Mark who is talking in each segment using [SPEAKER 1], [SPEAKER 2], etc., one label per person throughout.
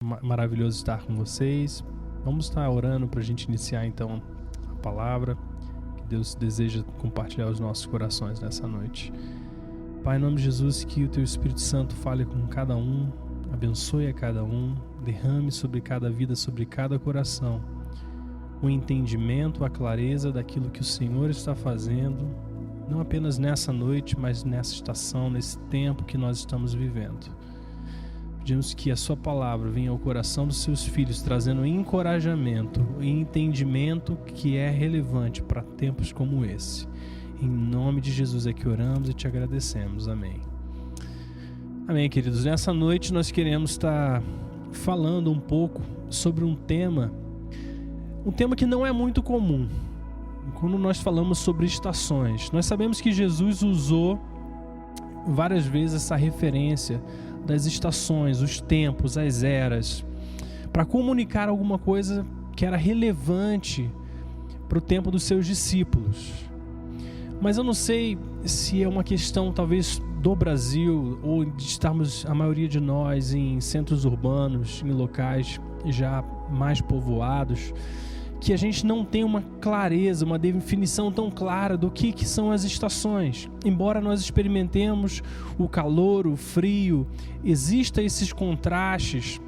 [SPEAKER 1] Maravilhoso estar com vocês. Vamos estar orando para a gente iniciar então a palavra que Deus deseja compartilhar aos nossos corações nessa noite. Pai, em nome de Jesus, que o Teu Espírito Santo fale com cada um, abençoe a cada um, derrame sobre cada vida, sobre cada coração, o entendimento, a clareza daquilo que o Senhor está fazendo, não apenas nessa noite, mas nessa estação, nesse tempo que nós estamos vivendo. Pedimos que a sua palavra venha ao coração dos seus filhos, trazendo encorajamento e entendimento que é relevante para tempos como esse. Em nome de Jesus é que oramos e te agradecemos. Amém. Amém, queridos. Nessa noite nós queremos estar falando um pouco sobre um tema que não é muito comum. Quando nós falamos sobre estações, nós sabemos que Jesus usou várias vezes essa referência das estações, os tempos, as eras, para comunicar alguma coisa que era relevante para o tempo dos seus discípulos. Mas eu não sei se é uma questão talvez do Brasil ou de estarmos, a maioria de nós, em centros urbanos, em locais já mais povoados, que a gente não tem uma clareza, uma definição tão clara do que são as estações. Embora nós experimentemos o calor, o frio, existam esses contrastes,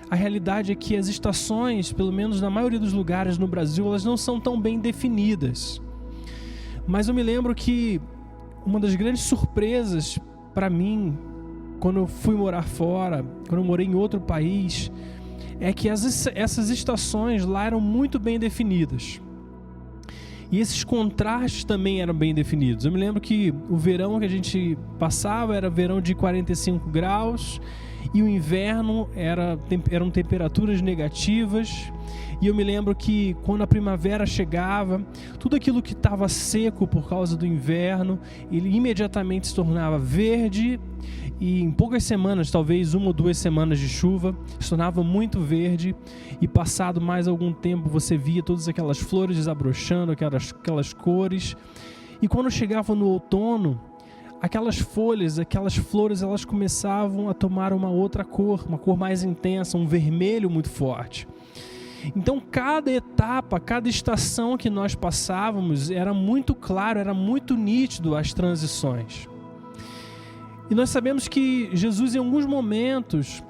[SPEAKER 1] a realidade é que as estações, pelo menos na maioria dos lugares no Brasil, elas não são tão bem definidas. Mas eu me lembro que uma das grandes surpresas para mim, quando eu fui morar fora, quando eu morei em outro país, é que essas estações lá eram muito bem definidas. E esses contrastes também eram bem definidos. Eu me lembro que o verão que a gente passava era verão de 45 graus e o inverno eram temperaturas negativas. E eu me lembro que quando a primavera chegava, tudo aquilo que estava seco por causa do inverno, ele imediatamente se tornava verde. E em poucas semanas, talvez 1 ou 2 semanas de chuva, se tornava muito verde, e passado mais algum tempo você via todas aquelas flores desabrochando, aquelas cores. E quando chegava no outono, aquelas folhas, aquelas flores, elas começavam a tomar uma outra cor, uma cor mais intensa, um vermelho muito forte. Então cada etapa, cada estação que nós passávamos era muito claro, era muito nítido as transições. E nós sabemos que Jesus, em alguns momentos,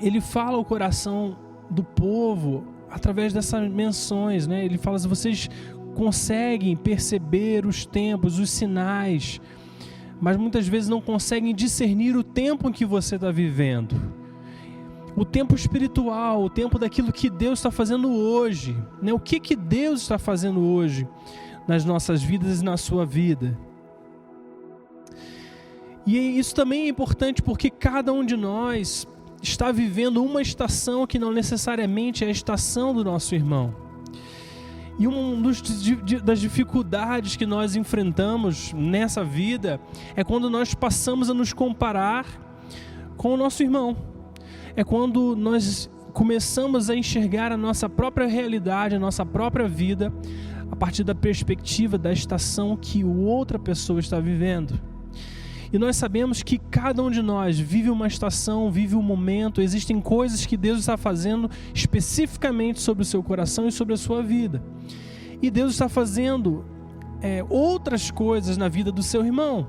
[SPEAKER 1] ele fala ao coração do povo através dessas menções, né? Ele fala assim: vocês conseguem perceber os tempos, os sinais, mas muitas vezes não conseguem discernir o tempo em que você está vivendo. O tempo espiritual, o tempo daquilo que Deus está fazendo hoje, né? O que Deus está fazendo hoje nas nossas vidas e na sua vida. E isso também é importante porque cada um de nós está vivendo uma estação que não necessariamente é a estação do nosso irmão. E uma das dificuldades que nós enfrentamos nessa vida é quando nós passamos a nos comparar com o nosso irmão. É quando nós começamos a enxergar a nossa própria realidade, a nossa própria vida, a partir da perspectiva da estação que outra pessoa está vivendo. E nós sabemos que cada um de nós vive uma estação, vive um momento, existem coisas que Deus está fazendo especificamente sobre o seu coração e sobre a sua vida. E Deus está fazendo outras coisas na vida do seu irmão.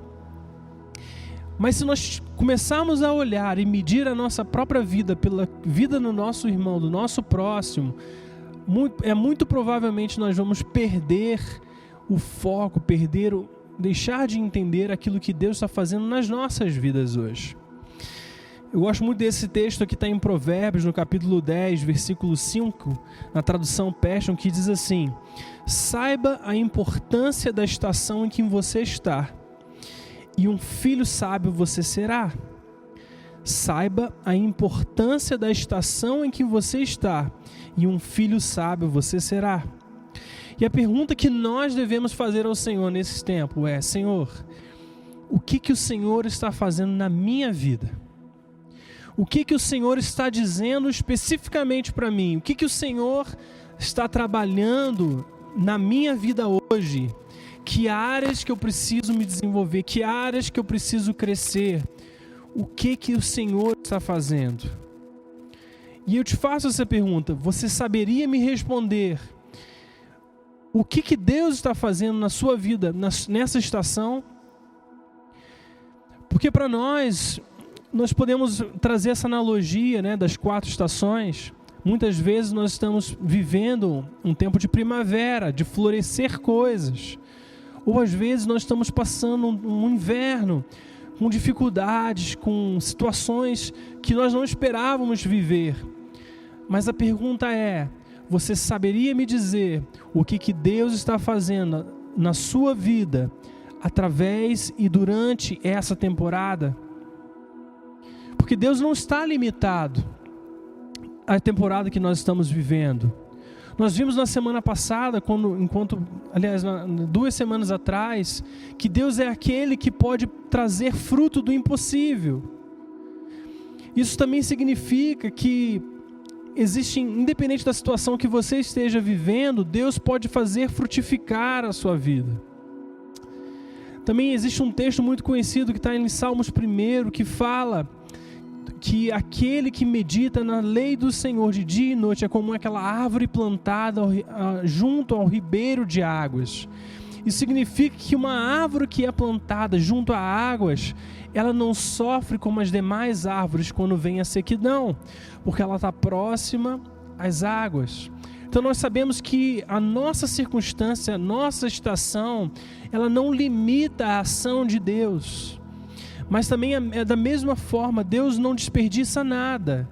[SPEAKER 1] Mas se nós começarmos a olhar e medir a nossa própria vida pela vida do nosso irmão, do nosso próximo, muito provavelmente nós vamos perder o foco, deixar de entender aquilo que Deus está fazendo nas nossas vidas hoje. Eu gosto muito desse texto que está em Provérbios, no capítulo 10, versículo 5, na tradução Passion, que diz assim: saiba a importância da estação em que você está, e um filho sábio você será. Saiba a importância da estação em que você está, e um filho sábio você será. E a pergunta que nós devemos fazer ao Senhor nesse tempo é: Senhor, o que o Senhor está fazendo na minha vida? O que o Senhor está dizendo especificamente para mim? O que o Senhor está trabalhando na minha vida hoje? Que áreas que eu preciso me desenvolver? Que áreas que eu preciso crescer? O que o Senhor está fazendo? E eu te faço essa pergunta: você saberia me responder o que Deus está fazendo na sua vida nessa estação? Porque para nós podemos trazer essa analogia, né, das 4 estações. Muitas vezes nós estamos vivendo um tempo de primavera, de florescer coisas. Ou às vezes nós estamos passando um inverno com dificuldades, com situações que nós não esperávamos viver. Mas a pergunta é: você saberia me dizer o que Deus está fazendo na sua vida, através e durante essa temporada? Porque Deus não está limitado à temporada que nós estamos vivendo. Nós vimos na semana passada, aliás, 2 semanas atrás, que Deus é aquele que pode trazer fruto do impossível. Isso também significa que independente da situação que você esteja vivendo, Deus pode fazer frutificar a sua vida. Também existe um texto muito conhecido que está em Salmos 1, que fala que aquele que medita na lei do Senhor de dia e noite é como aquela árvore plantada junto ao ribeiro de águas. Isso significa que uma árvore que é plantada junto a águas, ela não sofre como as demais árvores quando vem a sequidão, porque ela está próxima às águas. Então nós sabemos que a nossa circunstância, a nossa estação, ela não limita a ação de Deus. Mas também é da mesma forma, Deus não desperdiça nada.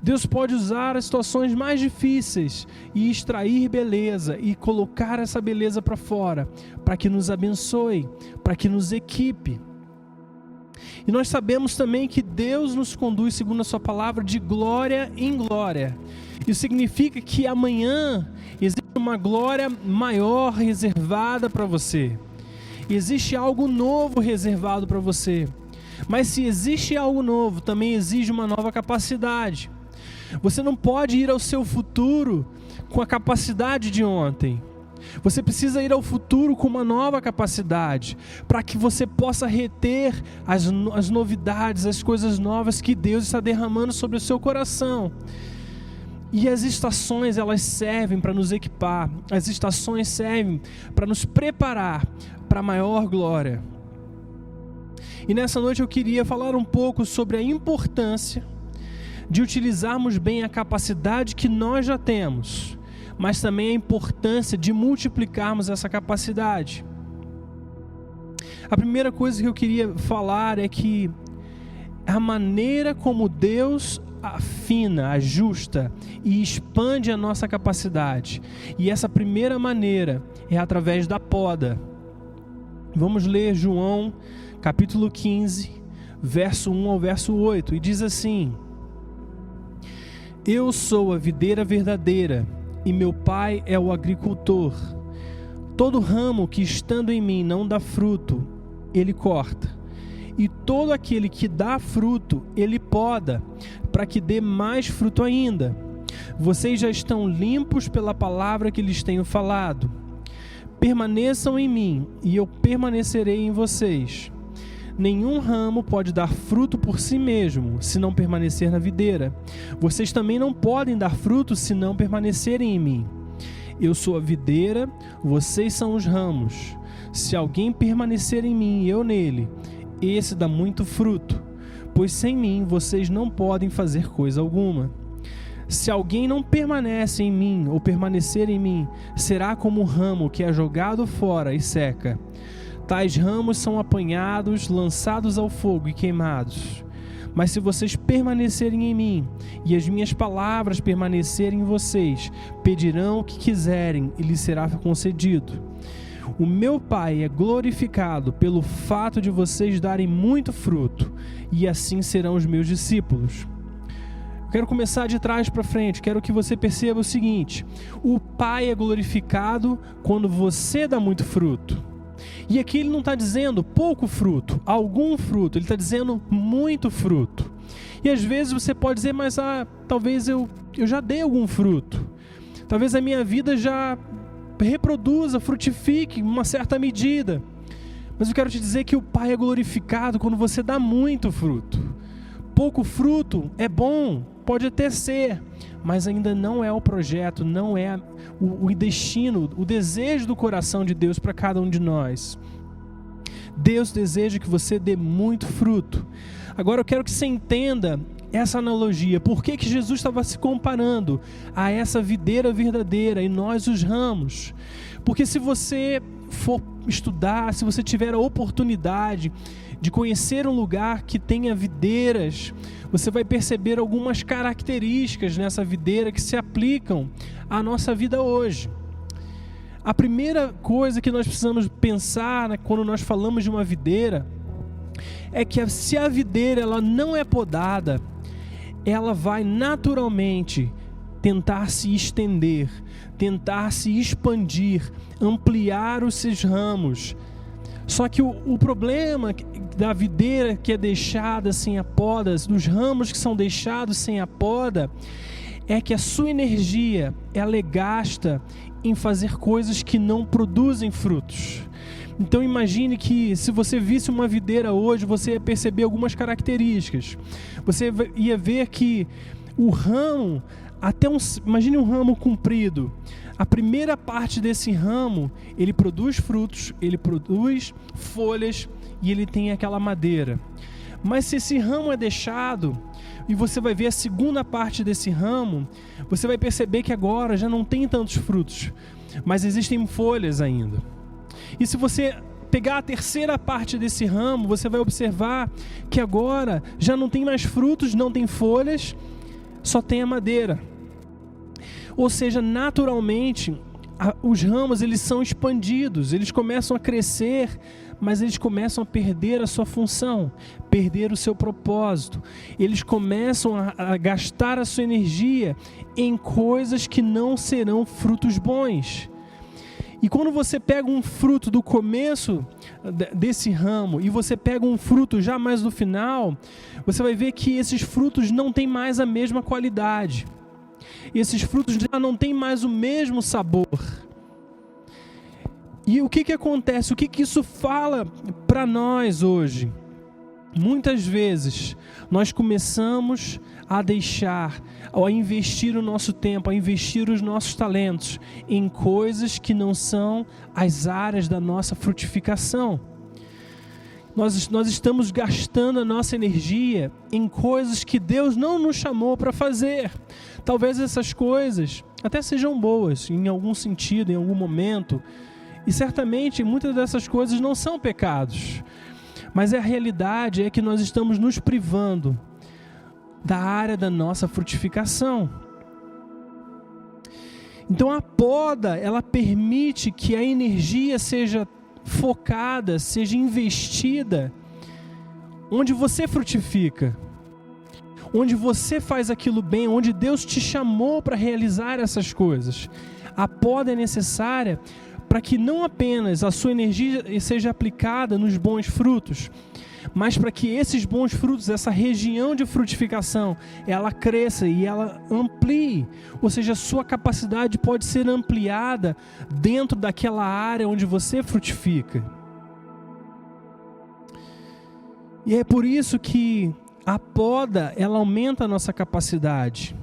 [SPEAKER 1] Deus pode usar as situações mais difíceis e extrair beleza e colocar essa beleza para fora, para que nos abençoe, para que nos equipe. E nós sabemos também que Deus nos conduz, segundo a sua palavra, de glória em glória. Isso significa que amanhã existe uma glória maior reservada para você. Existe algo novo reservado para você. Mas se existe algo novo, também exige uma nova capacidade. Você não pode ir ao seu futuro com a capacidade de ontem. Você precisa ir ao futuro com uma nova capacidade, para que você possa reter as novidades, as coisas novas que Deus está derramando sobre o seu coração. E as estações, elas servem para nos equipar. As estações servem para nos preparar para a maior glória. E nessa noite eu queria falar um pouco sobre a importância de utilizarmos bem a capacidade que nós já temos, mas também a importância de multiplicarmos essa capacidade. A primeira coisa que eu queria falar é que a maneira como Deus afina, ajusta e expande a nossa capacidade. E essa primeira maneira é através da poda. Vamos ler João capítulo 15, verso 1 ao verso 8, e diz assim: Eu sou a videira verdadeira, e meu pai é o agricultor. Todo ramo que estando em mim não dá fruto, ele corta. E todo aquele que dá fruto, ele poda, para que dê mais fruto ainda. Vocês já estão limpos pela palavra que lhes tenho falado. Permaneçam em mim, e eu permanecerei em vocês. Nenhum ramo pode dar fruto por si mesmo, se não permanecer na videira. Vocês também não podem dar fruto se não permanecerem em mim. Eu sou a videira, vocês são os ramos. Se alguém permanecer em mim e eu nele, esse dá muito fruto, pois sem mim vocês não podem fazer coisa alguma. Se alguém não permanece em mim ou permanecer em mim, será como um ramo que é jogado fora e seca. Tais ramos são apanhados, lançados ao fogo e queimados. Mas se vocês permanecerem em mim e as minhas palavras permanecerem em vocês, pedirão o que quiserem e lhes será concedido. O meu Pai é glorificado pelo fato de vocês darem muito fruto, e assim serão os meus discípulos. Quero começar de trás para frente, quero que você perceba o seguinte: o Pai é glorificado quando você dá muito fruto. E aqui ele não está dizendo pouco fruto, algum fruto, ele está dizendo muito fruto. E às vezes você pode dizer, mas talvez eu já dei algum fruto. Talvez a minha vida já reproduza, frutifique em uma certa medida. Mas eu quero te dizer que o Pai é glorificado quando você dá muito fruto. Pouco fruto é bom, pode até ser, mas ainda não é o projeto, não é o destino, o desejo do coração de Deus para cada um de nós. Deus deseja que você dê muito fruto. Agora eu quero que você entenda essa analogia. Por que Jesus estava se comparando a essa videira verdadeira e nós os ramos? Porque se você for estudar, se você tiver a oportunidade de conhecer um lugar que tenha videiras, você vai perceber algumas características nessa videira que se aplicam à nossa vida hoje. A primeira coisa que nós precisamos pensar, né, quando nós falamos de uma videira, é que se a videira ela não é podada, ela vai naturalmente tentar se estender, tentar se expandir, ampliar os seus ramos. Só que o problema da videira que é deixada sem a poda, dos ramos que são deixados sem a poda, é que a sua energia ela é gasta em fazer coisas que não produzem frutos. Então imagine que se você visse uma videira hoje, você ia perceber algumas características. Você ia ver que o ramo, imagine um ramo comprido. A primeira parte desse ramo, ele produz frutos, ele produz folhas e ele tem aquela madeira. Mas se esse ramo é deixado, e você vai ver a segunda parte desse ramo, você vai perceber que agora já não tem tantos frutos, mas existem folhas ainda. E se você pegar a terceira parte desse ramo, você vai observar que agora já não tem mais frutos, não tem folhas, só tem a madeira. Ou seja, naturalmente, os ramos eles são expandidos, eles começam a crescer, mas eles começam a perder a sua função, perder o seu propósito. Eles começam a gastar a sua energia em coisas que não serão frutos bons. E quando você pega um fruto do começo desse ramo e você pega um fruto já mais do final, você vai ver que esses frutos não têm mais a mesma qualidade. Esses frutos já não têm mais o mesmo sabor. E o que acontece? O que isso fala para nós hoje? Muitas vezes nós começamos a deixar, a investir o nosso tempo, a investir os nossos talentos em coisas que não são as áreas da nossa frutificação. Nós estamos gastando a nossa energia em coisas que Deus não nos chamou para fazer. Talvez essas coisas até sejam boas em algum sentido, em algum momento. E certamente muitas dessas coisas não são pecados. Mas a realidade é que nós estamos nos privando da área da nossa frutificação. Então a poda, ela permite que a energia seja focada, seja investida onde você frutifica, onde você faz aquilo bem, onde Deus te chamou para realizar essas coisas. A poda é necessária para que não apenas a sua energia seja aplicada nos bons frutos, mas para que esses bons frutos, essa região de frutificação, ela cresça e ela amplie. Ou seja, a sua capacidade pode ser ampliada dentro daquela área onde você frutifica. E é por isso que a poda, ela aumenta a nossa capacidade.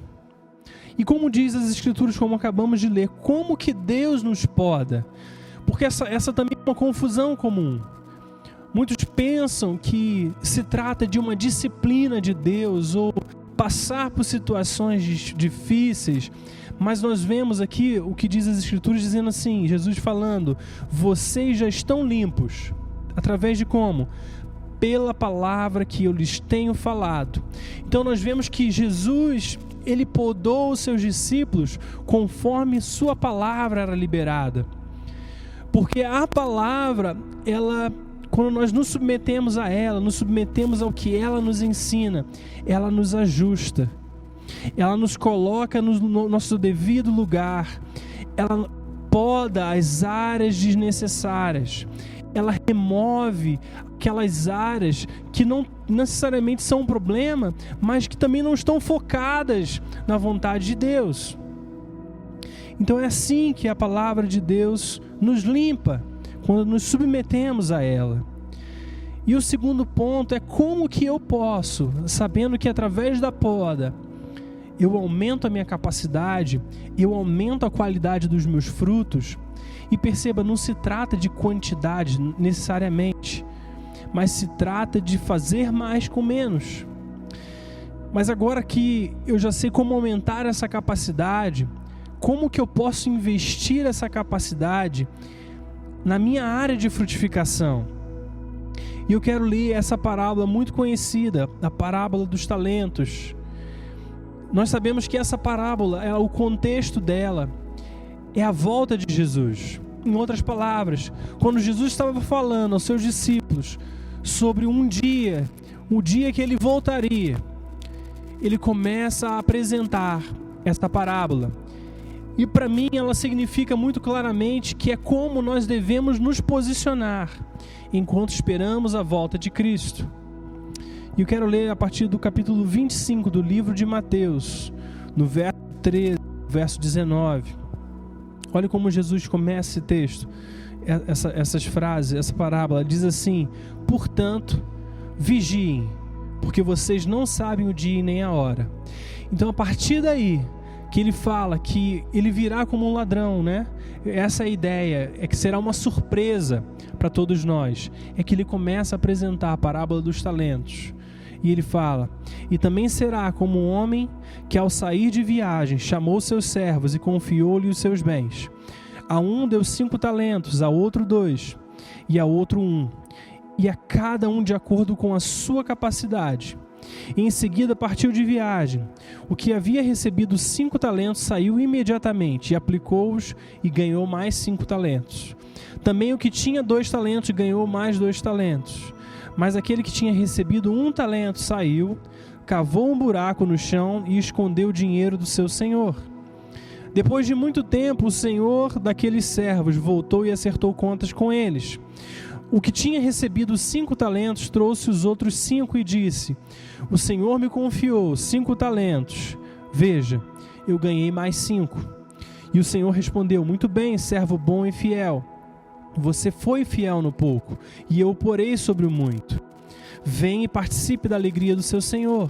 [SPEAKER 1] E como diz as Escrituras, como acabamos de ler, como que Deus nos poda? Porque essa também é uma confusão comum. Muitos pensam que se trata de uma disciplina de Deus ou passar por situações difíceis, mas nós vemos aqui o que diz as Escrituras dizendo assim, Jesus falando, vocês já estão limpos. Através de como? Pela palavra que eu lhes tenho falado. Então nós vemos que Jesus, ele podou os seus discípulos conforme sua palavra era liberada. Porque a palavra, ela, quando nós nos submetemos a ela, nos submetemos ao que ela nos ensina, ela nos ajusta. Ela nos coloca no nosso devido lugar. Ela poda as áreas desnecessárias. Ela remove aquelas áreas que não necessariamente são um problema, mas que também não estão focadas na vontade de Deus. Então é assim que a palavra de Deus nos limpa, quando nos submetemos a ela. E o segundo ponto é como que eu posso, sabendo que através da poda, eu aumento a minha capacidade, eu aumento a qualidade dos meus frutos. E perceba, não se trata de quantidade necessariamente, mas se trata de fazer mais com menos. Mas agora que eu já sei como aumentar essa capacidade, como que eu posso investir essa capacidade na minha área de frutificação? E eu quero ler essa parábola muito conhecida, a parábola dos talentos. Nós sabemos que essa parábola, o contexto dela é a volta de Jesus. Em outras palavras, quando Jesus estava falando aos seus discípulos sobre o dia que ele voltaria, ele começa a apresentar esta parábola. E para mim ela significa muito claramente que é como nós devemos nos posicionar enquanto esperamos a volta de Cristo. E eu quero ler a partir do capítulo 25 do livro de Mateus, no verso 13, verso 19. Olha como Jesus começa esse texto, essas frases, essa parábola. Diz assim: portanto, vigiem, porque vocês não sabem o dia nem a hora. Então, a partir daí, que ele fala que ele virá como um ladrão, né? Essa é a ideia, é que será uma surpresa para todos nós. É que ele começa a apresentar a parábola dos talentos. E ele fala: e também será como um homem que, ao sair de viagem, chamou seus servos e confiou-lhe os seus bens. A um deu 5 talentos, a outro 2, e a outro 1, e a cada um de acordo com a sua capacidade. E em seguida partiu de viagem. O que havia recebido 5 talentos saiu imediatamente e aplicou-os e ganhou mais 5 talentos. Também o que tinha 2 talentos ganhou mais 2 talentos. Mas aquele que tinha recebido 1 talento saiu, cavou um buraco no chão e escondeu o dinheiro do seu senhor. Depois de muito tempo, o senhor daqueles servos voltou e acertou contas com eles. O que tinha recebido 5 talentos trouxe os outros 5 e disse: o senhor me confiou 5 talentos. Veja, eu ganhei mais 5. E o senhor respondeu: muito bem, servo bom e fiel. Você foi fiel no pouco, e eu o porei sobre o muito. Venha e participe da alegria do seu senhor.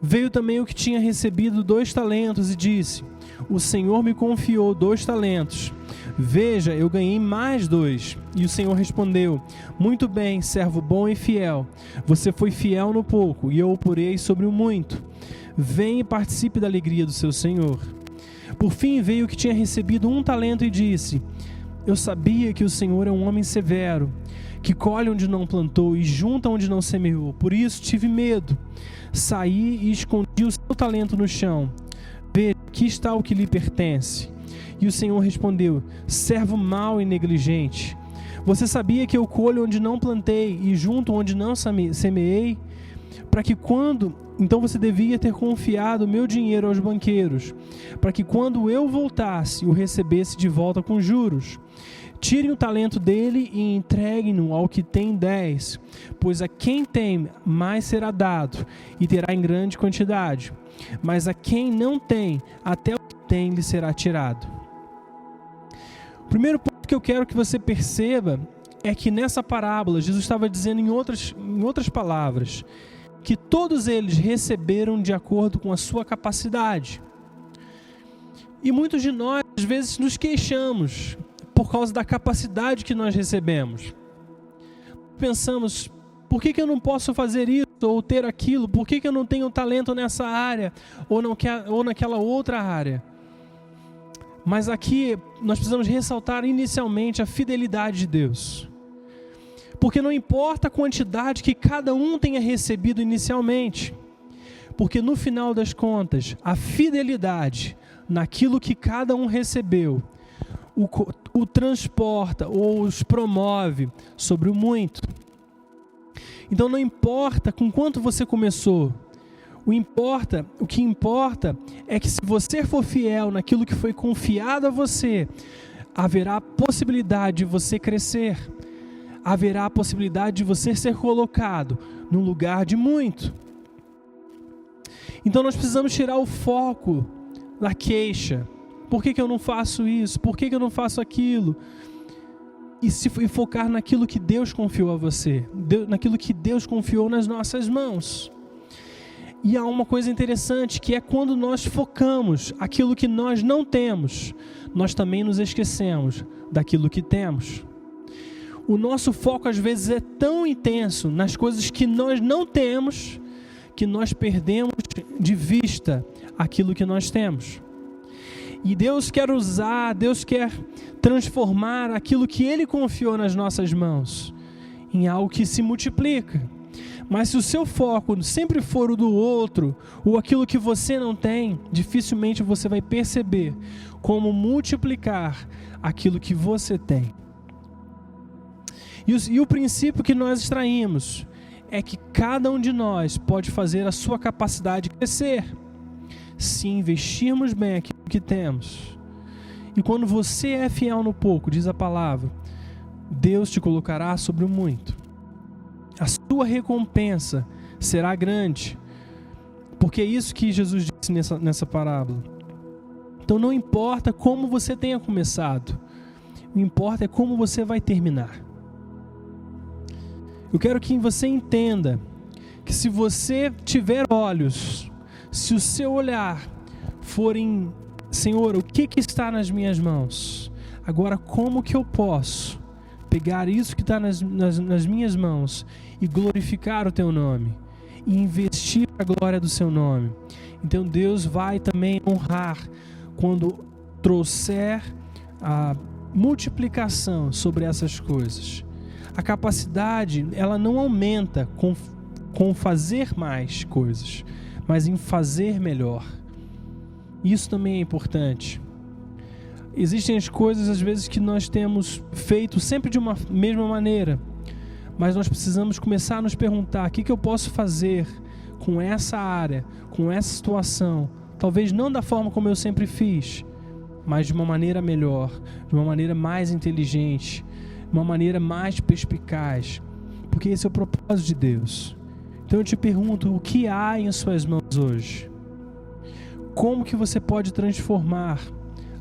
[SPEAKER 1] Veio também o que tinha recebido 2 talentos e disse: o senhor me confiou 2 talentos. Veja, eu ganhei mais 2. E o senhor respondeu: muito bem, servo bom e fiel. Você foi fiel no pouco, e eu o porei sobre o muito. Venha e participe da alegria do seu senhor. Por fim veio o que tinha recebido 1 talento e disse: eu sabia que o senhor é um homem severo, que colhe onde não plantou e junta onde não semeou. Por isso tive medo. Saí e escondi o seu talento no chão. Veja, aqui está o que lhe pertence. E o senhor respondeu: servo mau e negligente. Você sabia que eu colho onde não plantei e junto onde não semeei? Para que quando... Então você devia ter confiado o meu dinheiro aos banqueiros, para que quando eu voltasse, o recebesse de volta com juros. Tirem o talento dele e entreguem-no ao que tem 10, pois a quem tem, mais será dado, e terá em grande quantidade. Mas a quem não tem, até o que tem lhe será tirado. O primeiro ponto que eu quero que você perceba é que nessa parábola, Jesus estava dizendo em outras palavras, que todos eles receberam de acordo com a sua capacidade. E muitos de nós, às vezes, nos queixamos por causa da capacidade que nós recebemos. Pensamos: por que eu não posso fazer isso ou ter aquilo? Por que eu não tenho talento nessa área ou naquela outra área? Mas aqui nós precisamos ressaltar inicialmente a fidelidade de Deus. Porque não importa a quantidade que cada um tenha recebido inicialmente, porque no final das contas, a fidelidade naquilo que cada um recebeu, o transporta ou os promove sobre o muito. Então não importa com quanto você começou, o que importa é que se você for fiel naquilo que foi confiado a você, haverá a possibilidade de você crescer, haverá a possibilidade de você ser colocado num lugar de muito. Então nós precisamos tirar o foco da queixa. Por que eu não faço isso? Por que eu não faço aquilo? E focar naquilo que Deus confiou a você, naquilo que Deus confiou nas nossas mãos. E há uma coisa interessante, que é quando nós focamos aquilo que nós não temos, nós também nos esquecemos daquilo que temos. O nosso foco às vezes é tão intenso nas coisas que nós não temos, que nós perdemos de vista aquilo que nós temos. E Deus quer usar, Deus quer transformar aquilo que Ele confiou nas nossas mãos em algo que se multiplica. Mas se o seu foco sempre for o do outro, ou aquilo que você não tem, dificilmente você vai perceber como multiplicar aquilo que você tem. E o princípio que nós extraímos é que cada um de nós pode fazer a sua capacidade crescer, se investirmos bem aquilo que temos. E quando você é fiel no pouco, diz a palavra, Deus te colocará sobre o muito. A sua recompensa será grande, porque é isso que Jesus disse nessa parábola. Então não importa como você tenha começado, o que importa é como você vai terminar. Eu quero que você entenda que se você tiver olhos, se o seu olhar for em, Senhor, o que está nas minhas mãos? Agora como que eu posso pegar isso que está nas minhas mãos e glorificar o teu nome, e investir a glória do seu nome? Então Deus vai também honrar quando trouxer a multiplicação sobre essas coisas. A capacidade, ela não aumenta com fazer mais coisas, mas em fazer melhor. Isso também é importante. Existem as coisas, às vezes, que nós temos feito sempre de uma mesma maneira, mas nós precisamos começar a nos perguntar: o que eu posso fazer com essa área, com essa situação? Talvez não da forma como eu sempre fiz, mas de uma maneira melhor, de uma maneira mais inteligente, de uma maneira mais perspicaz, porque esse é o propósito de Deus. Então eu te pergunto, o que há em suas mãos hoje? Como que você pode transformar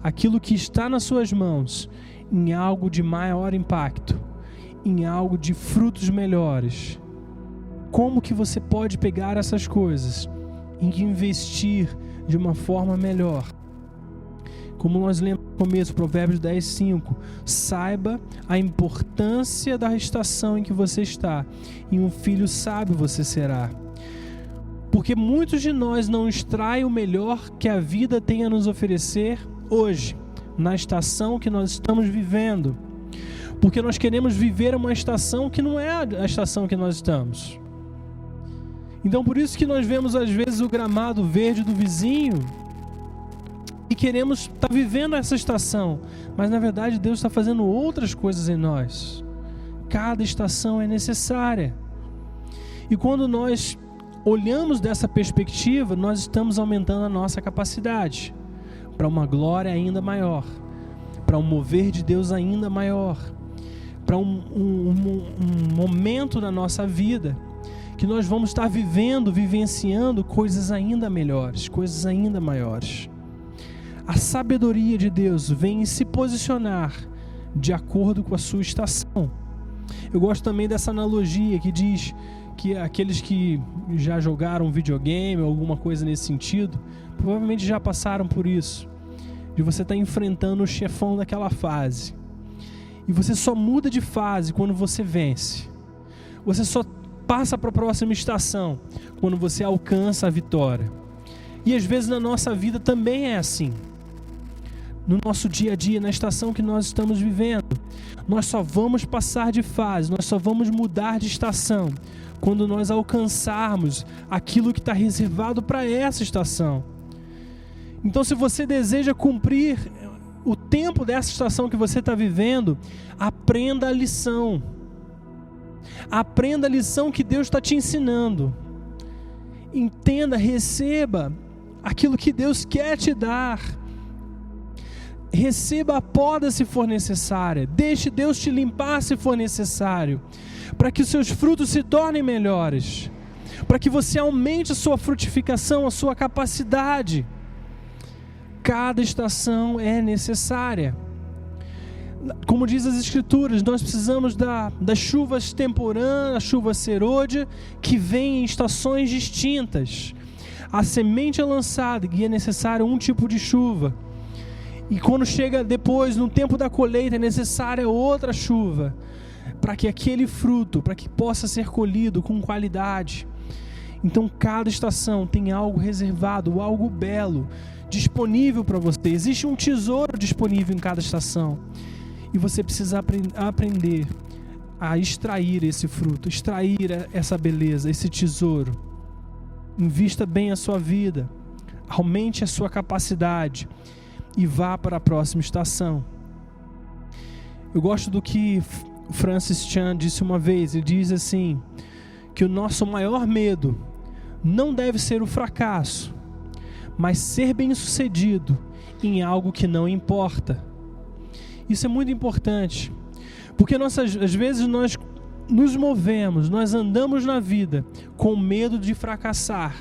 [SPEAKER 1] aquilo que está nas suas mãos em algo de maior impacto, em algo de frutos melhores? Como que você pode pegar essas coisas e investir de uma forma melhor? Como nós lemos no começo, Provérbios 10:5, saiba a importância da estação em que você está, e um filho sábio você será. Porque muitos de nós não extraem o melhor que a vida tem a nos oferecer hoje, na estação que nós estamos vivendo, porque nós queremos viver uma estação que não é a estação que nós estamos. Então por isso que nós vemos às vezes o gramado verde do vizinho e queremos estar vivendo essa estação, mas na verdade Deus está fazendo outras coisas em nós. Cada estação é necessária, e quando nós olhamos dessa perspectiva, nós estamos aumentando a nossa capacidade para uma glória ainda maior, para um mover de Deus ainda maior, para um momento na nossa vida que nós vamos estar vivenciando coisas ainda melhores, coisas ainda maiores. A sabedoria de Deus vem se posicionar de acordo com a sua estação. Eu gosto também dessa analogia que diz que aqueles que já jogaram videogame ou alguma coisa nesse sentido, provavelmente já passaram por isso, de você estar enfrentando o chefão daquela fase, e você só muda de fase quando você vence. Você só passa para a próxima estação quando você alcança a vitória. E às vezes na nossa vida também é assim. No nosso dia a dia, na estação que nós estamos vivendo, nós só vamos passar de fase, nós só vamos mudar de estação quando nós alcançarmos aquilo que está reservado para essa estação. Então, se você deseja cumprir o tempo dessa estação que você está vivendo, aprenda a lição. Aprenda a lição que Deus está te ensinando. Entenda, receba aquilo que Deus quer te dar. Receba a poda se for necessária. Deixe Deus te limpar se for necessário, para que os seus frutos se tornem melhores, para que você aumente a sua frutificação, a sua capacidade. Cada estação é necessária. Como diz as Escrituras, nós precisamos das chuvas temporãs, a chuva serôdia, que vem em estações distintas. A semente é lançada e é necessário um tipo de chuva. E quando chega depois, no tempo da colheita, é necessária outra chuva, para que aquele fruto, para que possa ser colhido com qualidade. Então cada estação tem algo reservado, algo belo, disponível para você. Existe um tesouro disponível em cada estação. E você precisa aprender a extrair esse fruto, extrair essa beleza, esse tesouro. Invista bem a sua vida, aumente a sua capacidade e vá para a próxima estação. Eu gosto do que Francis Chan disse uma vez. Ele diz assim, que o nosso maior medo não deve ser o fracasso, mas ser bem-sucedido em algo que não importa. Isso é muito importante, porque às vezes nós nos movemos, nós andamos na vida com medo de fracassar.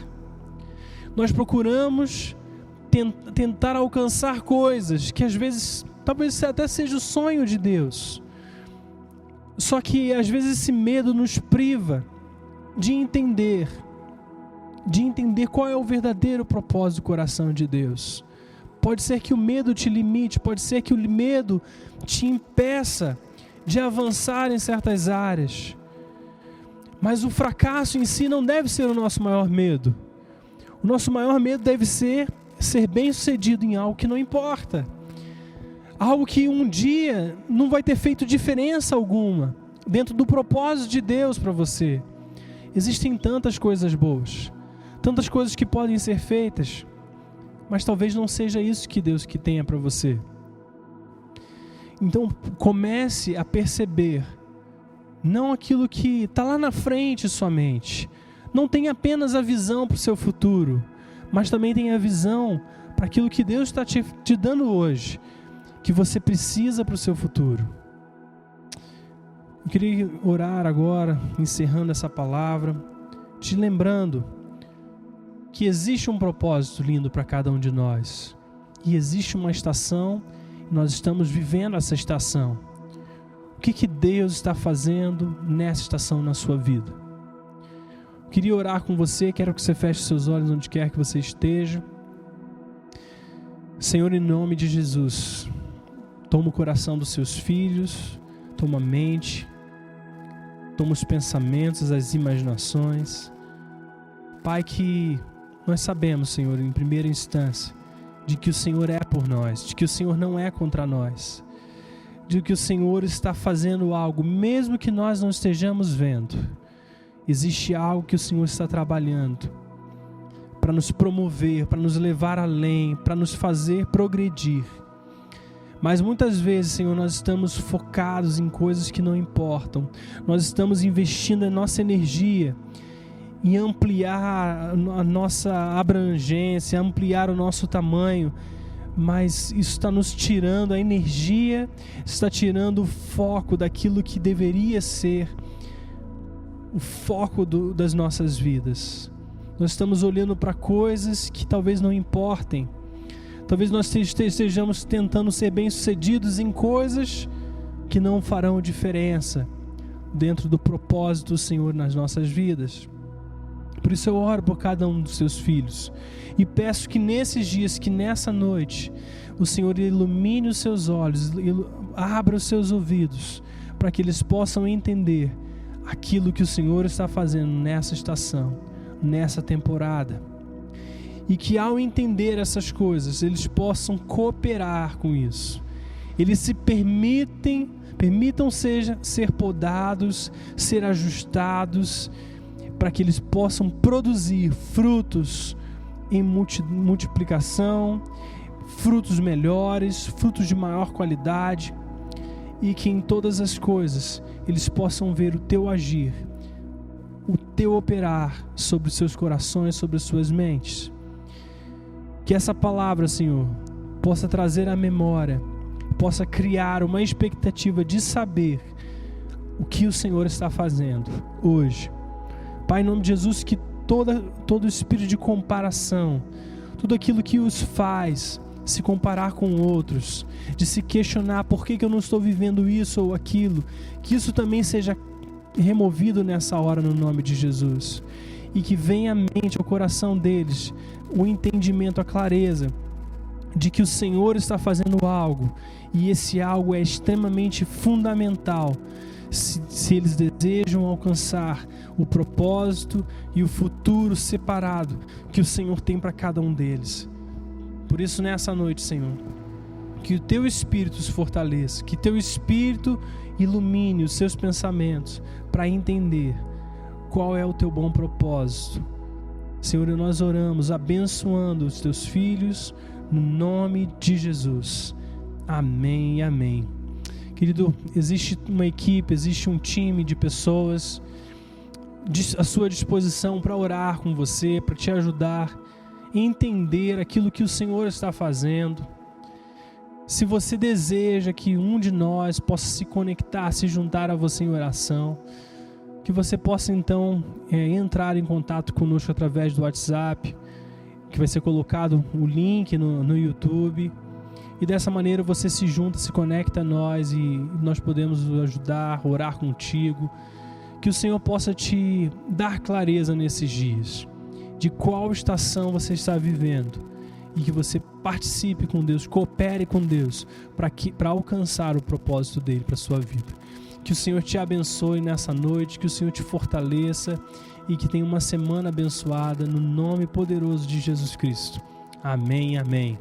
[SPEAKER 1] Nós procuramos tentar alcançar coisas que às vezes, talvez até seja o sonho de Deus. Só que às vezes esse medo nos priva de entender qual é o verdadeiro propósito do coração de Deus. Pode ser que o medo te limite, pode ser que o medo te impeça de avançar em certas áreas. Mas o fracasso em si não deve ser o nosso maior medo. O nosso maior medo deve ser bem-sucedido em algo que não importa. Algo que um dia não vai ter feito diferença alguma dentro do propósito de Deus para você. Existem tantas coisas boas, tantas coisas que podem ser feitas, mas talvez não seja isso que Deus tenha para você. Então comece a perceber não aquilo que está lá na frente somente. Não tenha apenas a visão para o seu futuro, mas também tenha a visão para aquilo que Deus está te dando hoje, que você precisa para o seu futuro. Eu queria orar agora, encerrando essa palavra, te lembrando que existe um propósito lindo para cada um de nós. E existe uma estação, e nós estamos vivendo essa estação. O que Deus está fazendo nessa estação na sua vida? Eu queria orar com você, quero que você feche seus olhos onde quer que você esteja. Senhor, em nome de Jesus, toma o coração dos seus filhos, toma a mente, toma os pensamentos, as imaginações. Pai, que nós sabemos, Senhor, em primeira instância, de que o Senhor é por nós, de que o Senhor não é contra nós, de que o Senhor está fazendo algo, mesmo que nós não estejamos vendo. Existe algo que o Senhor está trabalhando para nos promover, para nos levar além, para nos fazer progredir. Mas muitas vezes, Senhor, nós estamos focados em coisas que não importam. Nós estamos investindo a nossa energia em ampliar a nossa abrangência, ampliar o nosso tamanho, mas isso está nos tirando a energia, está tirando o foco daquilo que deveria ser o foco das nossas vidas. Nós estamos olhando para coisas que talvez não importem. Talvez nós estejamos tentando ser bem-sucedidos em coisas que não farão diferença dentro do propósito do Senhor nas nossas vidas. Por isso eu oro por cada um dos seus filhos e peço que nesses dias, que nessa noite, o Senhor ilumine os seus olhos, abra os seus ouvidos, para que eles possam entender aquilo que o Senhor está fazendo nessa estação, nessa temporada. E que ao entender essas coisas, eles possam cooperar com isso. Eles se permitam ser podados, ser ajustados, para que eles possam produzir frutos em multiplicação, frutos melhores, frutos de maior qualidade, e que em todas as coisas eles possam ver o teu agir, o teu operar sobre os seus corações, sobre as suas mentes. Que essa palavra, Senhor, possa trazer à memória, possa criar uma expectativa de saber o que o Senhor está fazendo hoje. Pai, em nome de Jesus, que todo espírito de comparação, tudo aquilo que os faz se comparar com outros, de se questionar por que eu não estou vivendo isso ou aquilo, que isso também seja removido nessa hora no nome de Jesus. e que venha à mente, ao coração deles, o entendimento, a clareza de que o Senhor está fazendo algo, e esse algo é extremamente fundamental se eles desejam alcançar o propósito e o futuro separado que o Senhor tem para cada um deles. Por isso, nessa noite, Senhor, que o Teu Espírito os fortaleça, que Teu Espírito ilumine os seus pensamentos para entender qual é o Teu bom propósito. Senhor, nós oramos abençoando os Teus filhos no nome de Jesus. Amém, amém. Querido, existe uma equipe, existe um time de pessoas à sua disposição para orar com você, para te ajudar a entender aquilo que o Senhor está fazendo. Se você deseja que um de nós possa se conectar, se juntar a você em oração, que você possa então entrar em contato conosco através do WhatsApp, que vai ser colocado o link no YouTube, e dessa maneira você se junta, se conecta a nós e nós podemos ajudar, orar contigo, que o Senhor possa te dar clareza nesses dias, de qual estação você está vivendo, e que você participe com Deus, coopere com Deus, para alcançar o propósito dele para a sua vida. Que o Senhor te abençoe nessa noite, que o Senhor te fortaleça e que tenha uma semana abençoada no nome poderoso de Jesus Cristo. Amém, amém.